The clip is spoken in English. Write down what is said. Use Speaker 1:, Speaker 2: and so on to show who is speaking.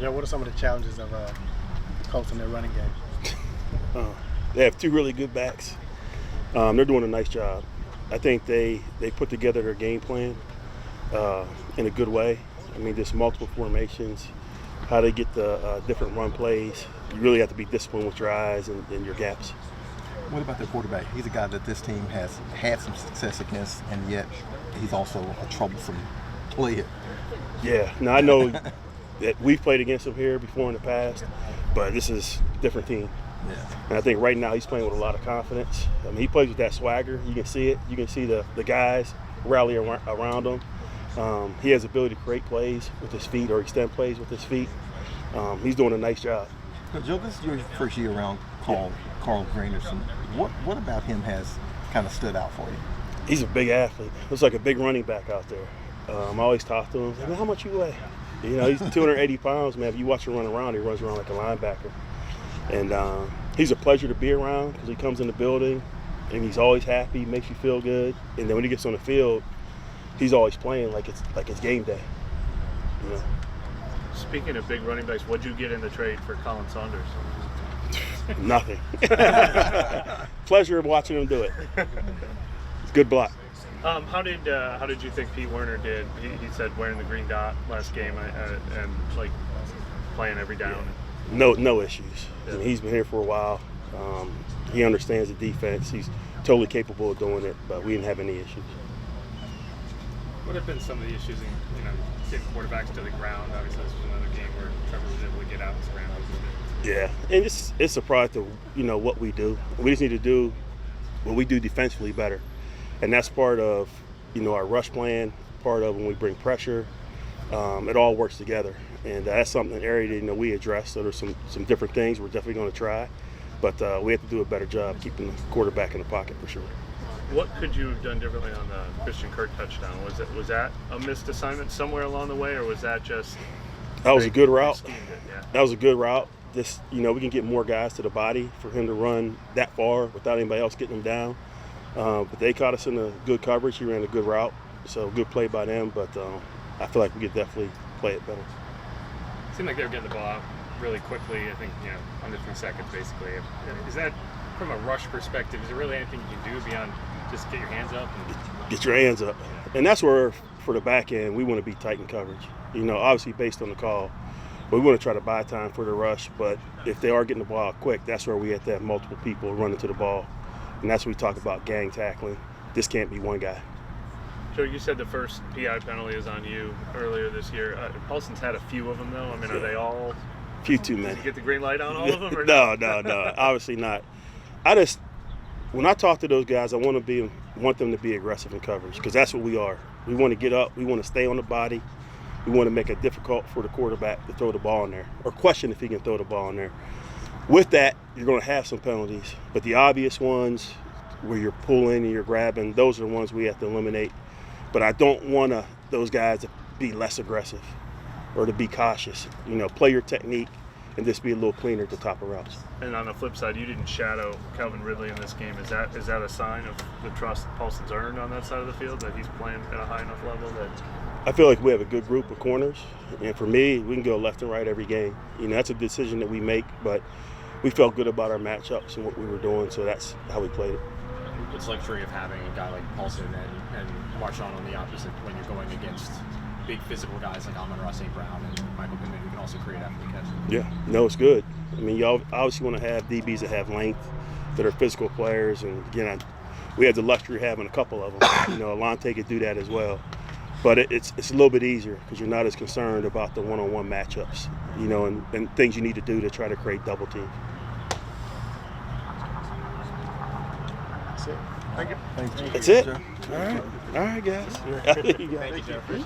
Speaker 1: Joe, what are some of the challenges of the Colts in their running game?
Speaker 2: They have two really good backs. They're doing a nice job. I think they put together their game plan in a good way. I mean, there's multiple formations, how they get the different run plays. You really have to be disciplined with your eyes and your gaps.
Speaker 3: What about their quarterback? He's a guy that this team has had some success against, and yet he's also a troublesome player.
Speaker 2: Yeah, now I know that we've played against him here before in the past, but this is a different team.
Speaker 3: Yeah.
Speaker 2: And I think right now he's playing with a lot of confidence. I mean, he plays with that swagger. You can see it. You can see the guys rally around him. He has the ability to create plays with his feet or extend plays with his feet. He's doing a nice job.
Speaker 3: So Joe, this is your first year around Carl Granderson. What about him has kind of stood out for you?
Speaker 2: He's a big athlete. Looks like a big running back out there. I always talk to him. Like, man, how much you weigh? You know, he's 280 pounds, man. If you watch him run around, he runs around like a linebacker. And he's a pleasure to be around because he comes in the building and he's always happy, makes you feel good. And then when he gets on the field, he's always playing like it's game day. You know?
Speaker 4: Speaking of big running backs, what'd you get in the trade for Colin Saunders?
Speaker 2: Nothing. Pleasure of watching him do it. It's a good block.
Speaker 4: How did you think Pete Werner did? He said wearing the green dot last game and like playing every down.
Speaker 2: Yeah. No issues. Yeah. I mean, he's been here for a while. He understands the defense. He's totally capable of doing it, but we didn't have any issues.
Speaker 5: What have been some of the issues in getting quarterbacks to the ground? Obviously, this was another game where Trevor was able to get out and scramble.
Speaker 2: Yeah, and it's a product of what we do. We just need to do what we do defensively better, and that's part of our rush plan. Part of when we bring pressure, it all works together, and that's something area that we address. So there's some different things we're definitely going to try, but we have to do a better job keeping the quarterback in the pocket for sure.
Speaker 4: What could you have done differently on the Christian Kirk touchdown? Was that a missed assignment somewhere along the way, or was that just?
Speaker 2: That was a good route.
Speaker 4: Yeah.
Speaker 2: That was a good route. Just we can get more guys to the body for him to run that far without anybody else getting him down. But they caught us in a good coverage. He ran a good route, so good play by them. But I feel like we could definitely play it better.
Speaker 5: It seemed like they were getting the ball out really quickly. I think under 3 seconds basically. Is that from a rush perspective? Is there really anything you can do beyond just get your hands up?
Speaker 2: Get your hands up, and that's where for the back end we want to be tight in coverage. Obviously based on the call. We want to try to buy time for the rush, but if they are getting the ball out quick, that's where we have to have multiple people running to the ball. And that's what we talk about gang tackling. This can't be one guy.
Speaker 4: Joe, you said the first PI penalty is on you earlier this year. Paulson's had a few of them, though. I mean, are they all?
Speaker 2: A few too many.
Speaker 4: Did you get the green light on all of them? Or
Speaker 2: No, obviously not. When I talk to those guys, I want them to be aggressive in coverage because that's what we are. We want to get up. We want to stay on the body. We want to make it difficult for the quarterback to throw the ball in there or question if he can throw the ball in there. With that, you're going to have some penalties, but the obvious ones where you're pulling and you're grabbing, those are the ones we have to eliminate. But I don't want those guys to be less aggressive or to be cautious. Play your technique and just be a little cleaner at the top of routes.
Speaker 4: And on the flip side, you didn't shadow Calvin Ridley in this game. Is that a sign of the trust Paulson's earned on that side of the field, that he's playing at a high enough level that?
Speaker 2: I feel like we have a good group of corners, and for me, we can go left and right every game. That's a decision that we make, but we felt good about our matchups and what we were doing, so that's how we played it.
Speaker 5: It's luxury of having a guy like Paulson and Marshawn on the opposite when you're going against big physical guys like Amon-Ra St. Brown and Michael Pittman, who can also create after the catch.
Speaker 2: Yeah, no, it's good. I mean, you obviously want to have DBs that have length, that are physical players, and again, we had the luxury of having a couple of them. Alontae could do that as well. But it's a little bit easier because you're not as concerned about the one-on-one matchups, and things you need to do to try to create double teams.
Speaker 1: That's it. Thank you.
Speaker 2: That's it. All right, guys.
Speaker 5: Thank you, Joe.